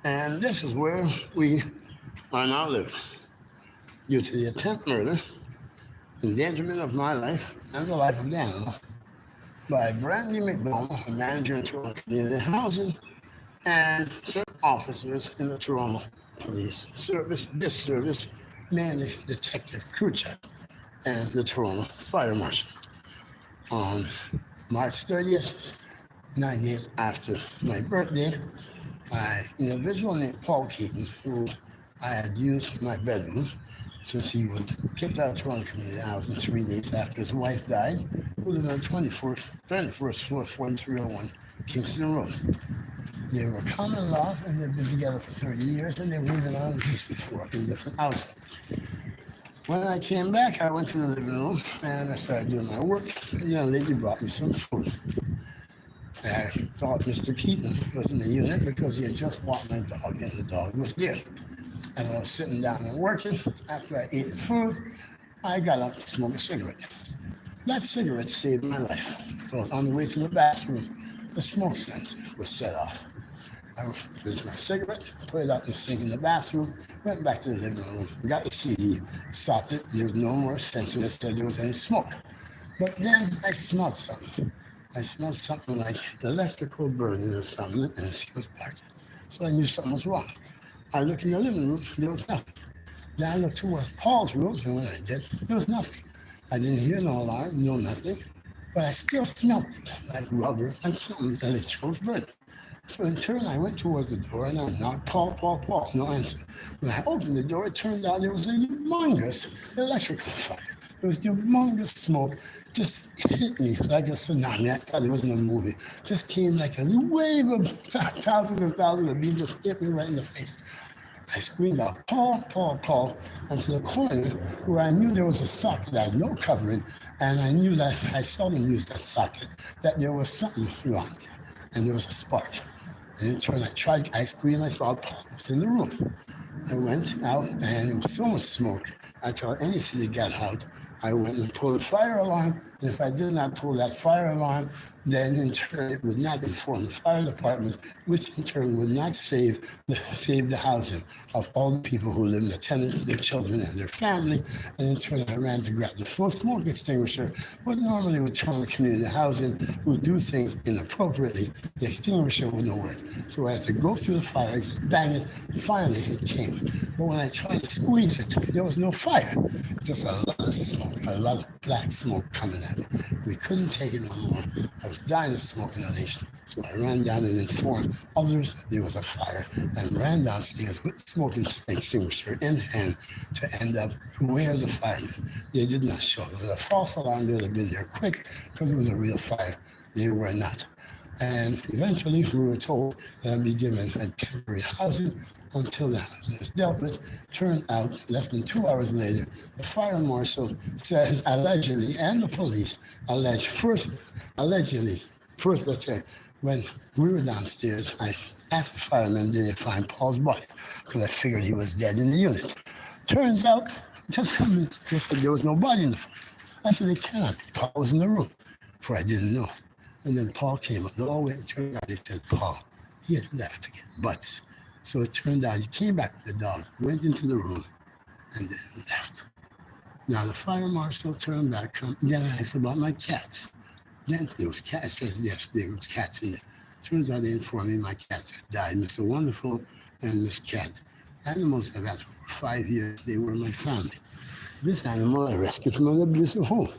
And this is where we are now living. Due to the attempt murder, endangerment of my life, and the life of the animal by Brandy McDonald, a manager in Toronto Community Housing, and certain officers in the Toronto Police Service, this service, mainly Detective Kruchek and the Toronto Fire Marshal. On March 30th, 9 days after my birthday, an individual named Paul Keaton, who I had used my bedroom since he was kicked out of Toronto Community Housing 3 days after his wife died, who lived on 31st floor, 4301 Kingston Road. They were common law, and they've been together for 30 years, and they were living on the east before in different houses. When I came back, I went to the living room, and I started doing my work. The young lady brought me some food. I thought Mr. Keaton was in the unit because he had just walked my dog, and the dog was there. As I was sitting down and working, after I ate the food, I got up to smoke a cigarette. That cigarette saved my life. So on the way to the bathroom, the smoke sensor was set off. I finished my cigarette, put it out in the sink in the bathroom, went back to the living room, got the CD, stopped it. There was no more sensor that said there was any smoke. But then I smelled something. I smelled something like electrical burning or something, and it was parked. So I knew something was wrong. I looked in the living room, there was nothing. Then I looked towards Paul's room, and when I did, there was nothing. I didn't hear no alarm, no nothing, but I still smelled it, like rubber, like something electrical was burning. So in turn, I went towards the door, and I knocked, Paul, no answer. When I opened the door, it turned out there was a humongous electrical fire. There was humongous smoke, just hit me like a tsunami. I thought it was in a movie. Just came like a wave of thousands and thousands of beams, just hit me right in the face. I screamed out, Paul, Paul, Paul, and to the corner where I knew there was a socket that had no covering, and I knew that I seldom used that socket, that there was something wrong there, and there was a spark. And in turn, I screamed, I saw Paul was in the room. I went out, and it was so much smoke, I thought any city got out. I went and pulled a fire alarm, and if I did not pull that fire alarm, then in turn it would not inform the fire department, which in turn would not save the housing of all the people who live in the tenants, their children, and their family. And in turn, I ran to grab the full smoke extinguisher, but normally with Toronto Community Housing, who do things inappropriately, the extinguisher wouldn't work. So I had to go through the fire exit, bang it, finally it came. But when I tried to squeeze it, there was no fire, just a lot of smoke, a lot of black smoke coming at me. We couldn't take it no more. I was dying of smoke inhalation. So I ran down and informed others that there was a fire and ran downstairs with the smoke extinguisher in hand to end up, where's the firemen? They did not show. It was a false alarm. They would have been there quick because it was a real fire. They were not. And eventually we were told that I'd be given a temporary housing until the housing is dealt with. Turned out, less than 2 hours later, the fire marshal says allegedly, and the police allegedly, let's say, when we were downstairs, I asked the firemen, did they find Paul's body? Because I figured he was dead in the unit. Turns out, just said there was no body in the fire. I said, it cannot be. Paul was in the room, for I didn't know. And then Paul came up the hallway, and turned out they said, Paul, he had left to get butts. So it turned out he came back with the dog, went into the room, and then left. Now the fire marshal turned back, then I asked about my cats. Then there was cats, yes, there was cats in there. Turns out they informed me my cats had died, Mr. Wonderful and Miss Cat. Animals I've had for 5 years, they were my family. This animal I rescued from an abusive home.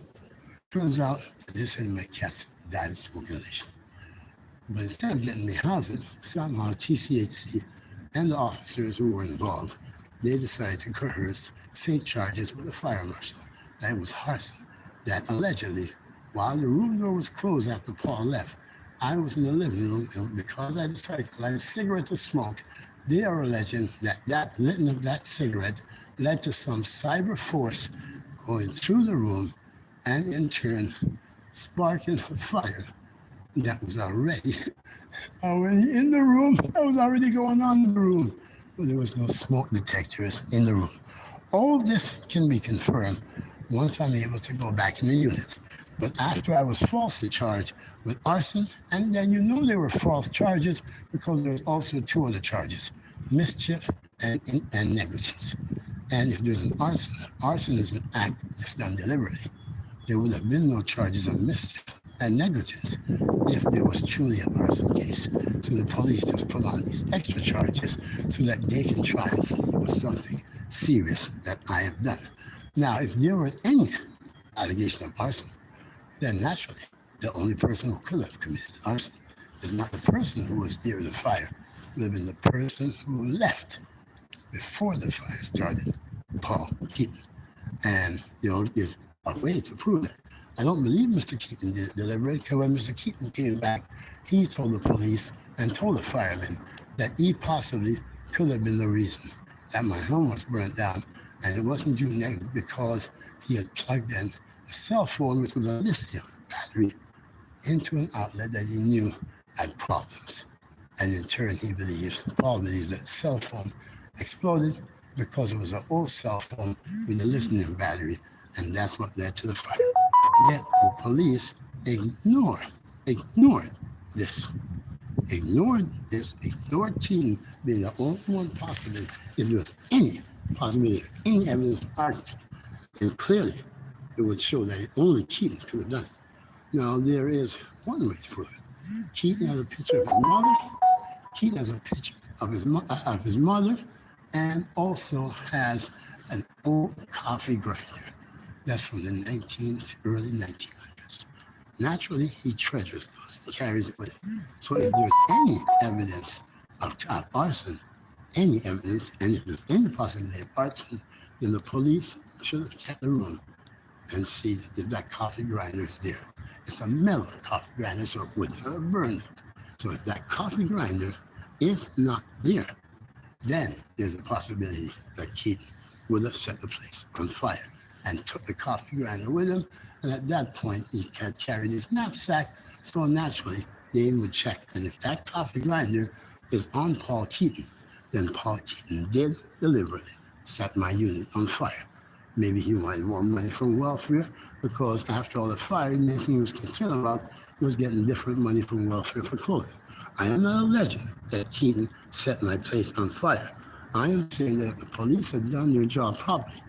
Turns out this and my cats died of smoke inhalation. But instead of getting me housing, somehow TCHC and the officers who were involved, they decided to coerce fake charges with the fire marshal. That was arson. That allegedly, while the room door was closed after Paul left, I was in the living room, and because I decided to light a cigarette to smoke, they are alleging that lighting of that cigarette led to some cyber force going through the room and in turn sparking a fire that was already in the room. That was already going on in the room. But there was no smoke detectors in the room. All this can be confirmed once I'm able to go back in the unit. But after I was falsely charged with arson, and then there were false charges because there was also 2 other charges. mischief, and negligence. And if there's an arson is an act that's done deliberately. There would have been no charges of mischief and negligence if there was truly an arson case. So the police just put on these extra charges so that they can try and see it was something serious that I have done. Now, if there were any allegation of arson, then naturally, the only person who could have committed arson is not the person who was near the fire. It would have been the person who left before the fire started, Paul Keaton. And, there's a way to prove that. I don't believe Mr. Keaton did it deliberately, because when Mr. Keaton came back, he told the police and told the firemen that he possibly could have been the reason that my home was burnt down, and it wasn't due because he had plugged in a cell phone, which was a lithium battery, into an outlet that he knew had problems. And in turn, Paul believes that cell phone exploded because it was an old cell phone with a lithium battery, and that's what led to the fire. Yet the police ignored this. Ignored Keaton being the only one possible, if there was any possibility, any evidence of arson, then clearly it would show that only Keaton could have done it. Now, there is one way to prove it. Keaton has a picture of his mother. Keaton has a picture of his mother, and also has an old coffee grinder. That's from the early 1900s. Naturally, he treasures those and carries it with him. So if there's any evidence of arson, any evidence, and if there's any possibility of arson, then the police should have checked the room and see if that coffee grinder is there. It's a metal coffee grinder, so it would not have burned up. So if that coffee grinder is not there, then there's a possibility that Keaton would have set the place on fire and took the coffee grinder with him. And at that point, he had carried his knapsack, so naturally, they would check. And if that coffee grinder is on Paul Keaton, then Paul Keaton did deliberately set my unit on fire. Maybe he wanted more money from welfare, because after all the fire, the main thing he was concerned about was getting different money from welfare for clothing. I am not alleging that Keaton set my place on fire. I am saying that if the police had done their job properly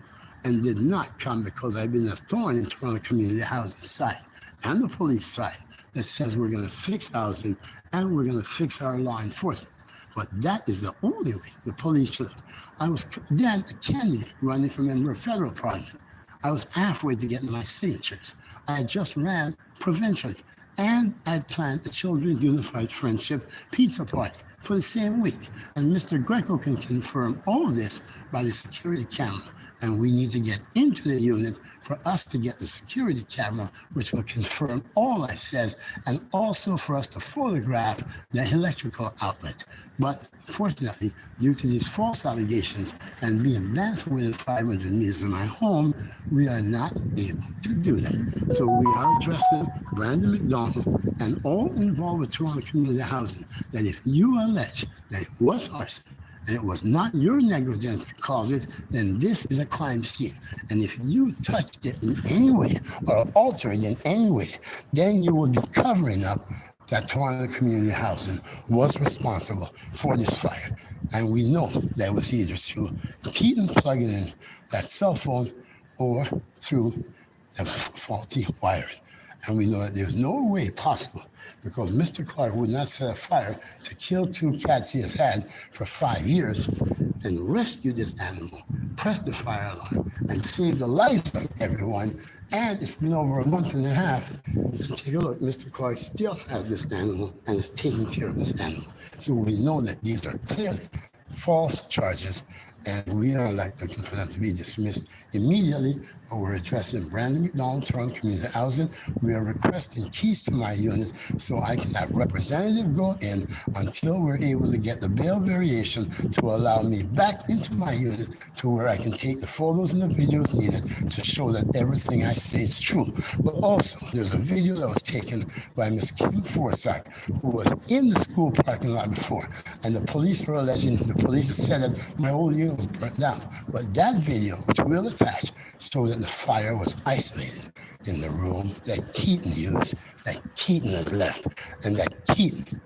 and did not come because I've been a thorn in Toronto community housing side and the police side that says we're going to fix housing and we're going to fix our law enforcement. But that is the only way the police should have. I was then a candidate running for member of federal parliament. I was halfway to getting my signatures. I had just ran provincially, and I had planned a Children's Unified Friendship pizza party for the same week. And Mr. Greco can confirm all of this by the security camera. And we need to get into the unit for us to get the security camera, which will confirm all I says, and also for us to photograph the electrical outlet. But fortunately, due to these false allegations and being banned from within 500 meters of my home, we are not able to do that. So we are addressing Brandon McDonald and all involved with Toronto Community Housing that if you allege that it was arson, and it was not your negligence that caused it, then this is a crime scene. And if you touched it in any way or altered it in any way, then you will be covering up that Toronto Community Housing was responsible for this fire. And we know that it was either through Keaton plugging in that cell phone or through the faulty wiring. And we know that there's no way possible, because Mr. Clark would not set a fire to kill two cats he has had for 5 years and rescue this animal, press the fire alarm, and save the lives of everyone. And it's been over a month and a half. And take a look, Mr. Clark still has this animal and is taking care of this animal. So we know that these are clearly false charges, and we are looking for them to be dismissed immediately. But we're addressing Brandon McDonald, Toronto Community Housing. We are requesting keys to my unit so I can have representative go in until we're able to get the bail variation to allow me back into my unit to where I can take the photos and the videos needed to show that everything I say is true. But also, there's a video that was taken by Ms. Kim Forsyth, who was in the school parking lot before, and the police were alleging, the police had said that my whole unit was burnt down. But that video, which we'll attach, showed that the fire was isolated in the room that Keaton used, that Keaton had left, and that Keaton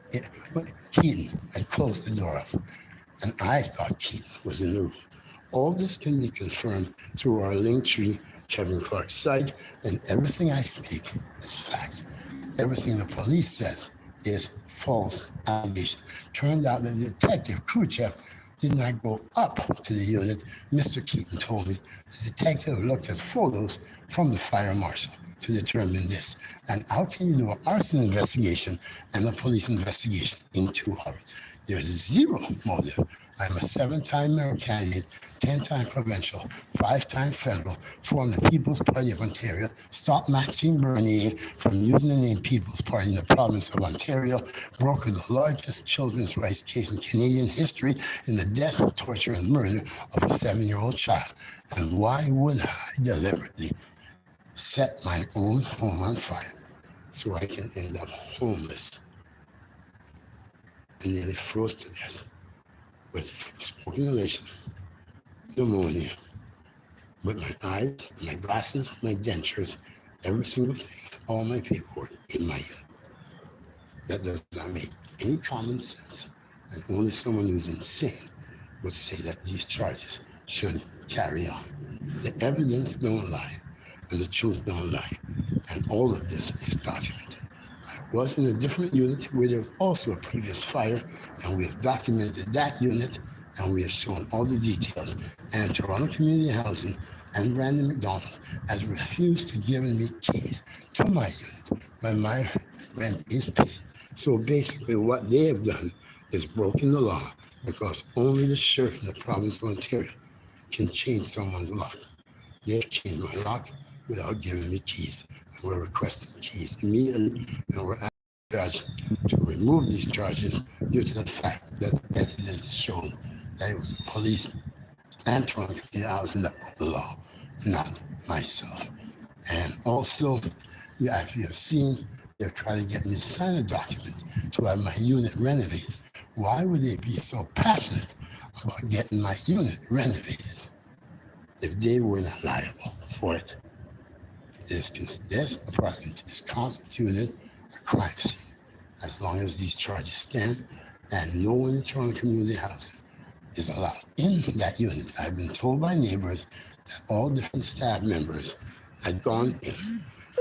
had closed the door off. and I thought Keaton was in the room. All this can be confirmed through our Linktree Kevin Clark site, and everything I speak is fact. Everything the police says is false allegation. Turned out that Detective Khrushchev did not go up to the unit. Mr. Keaton told me the detective looked at photos from the fire marshal to determine this. And how can you do an arson investigation and a police investigation in 2 hours? There's zero motive. I'm a 7-time mayor candidate, 10-time provincial, 5-time federal, formed the People's Party of Ontario, stopped Maxime Bernier from using the name People's Party in the province of Ontario, brokered the largest children's rights case in Canadian history in the death, torture, and murder of a 7-year-old child. And why would I deliberately set my own home on fire so I can end up homeless and nearly froze to death with smoke inhalation, pneumonia, with my eyes, my glasses, my dentures, every single thing, all my paperwork in my unit? That does not make any common sense, and only someone who's insane would say that these charges should carry on. The evidence don't lie, and the truth don't lie, and all of this is documented. I was in a different unit where there was also a previous fire, and we have documented that unit, and we have shown all the details. And Toronto Community Housing and Brandon McDonald has refused to give me keys to my unit when my rent is paid. So basically what they have done is broken the law, because only the sheriff in the province of Ontario can change someone's lock. They've changed my lock without giving me keys. And we're requesting keys immediately, and we're asking the judge to remove these charges due to the fact that evidence showed that it was the police and Toronto Community Housing that broke the law, not myself. And also, as you have seen, they're trying to get me to sign a document to have my unit renovated. Why would they be so passionate about getting my unit renovated if they were not liable for it? This apartment is constituted a crime scene as long as these charges stand, and no one in Toronto Community Housing is allowed in that unit. I've been told by neighbors that all different staff members had gone in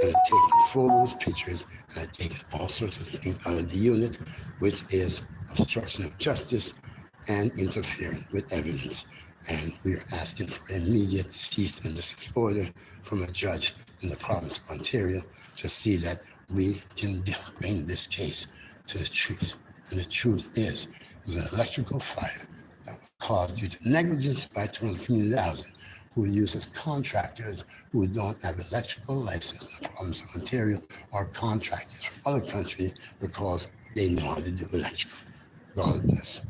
and had taken photos, pictures, and had taken all sorts of things out of the unit, which is obstruction of justice and interfering with evidence. And we are asking for immediate cease and desist order from a judge in the province of Ontario to see that we can bring this case to the truth. And the truth is, it was an electrical fire that was caused due to negligence by Toronto Community Housing, who uses contractors who don't have electrical license in the province of Ontario, or contractors from other countries because they know how to do electrical. God bless.